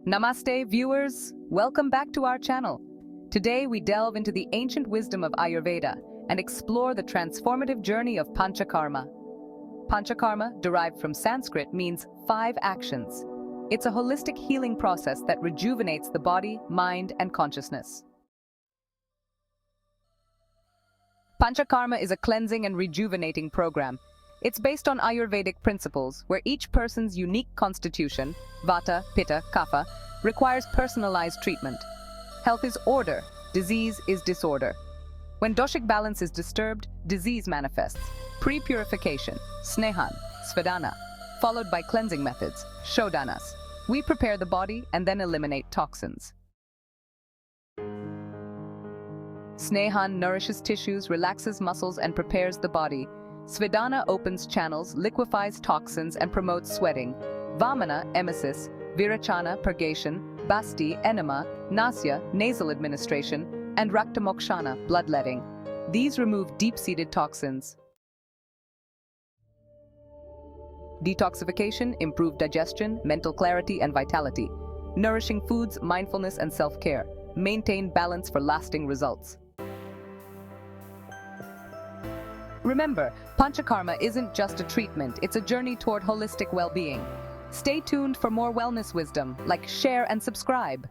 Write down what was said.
Namaste, viewers. Welcome back to our channel. Today we delve into the ancient wisdom of Ayurveda and explore the transformative journey of Panchakarma. Panchakarma, derived from Sanskrit, means 5 actions. It's a holistic healing process that rejuvenates the body, mind, and consciousness. Panchakarma is a cleansing and rejuvenating program. It's based on Ayurvedic principles where each person's unique constitution, Vata, Pitta, Kapha, requires personalized treatment. Health is order, disease is disorder. When doshic balance is disturbed, disease manifests. Pre-purification, Snehan, Svedana, followed by cleansing methods, Shodanas. We prepare the body and then eliminate toxins. Snehan nourishes tissues, relaxes muscles, and prepares the body. Svedana opens channels, liquefies toxins, and promotes sweating. Vamana, emesis, Virachana, purgation, Basti, enema, Nasya, nasal administration, and Raktamokshana, bloodletting. These remove deep-seated toxins. Detoxification, improved digestion, mental clarity, and vitality. Nourishing foods, mindfulness, and self-care. Maintain balance for lasting results. Remember, Panchakarma isn't just a treatment, it's a journey toward holistic well-being. Stay tuned for more wellness wisdom, like, share, and subscribe.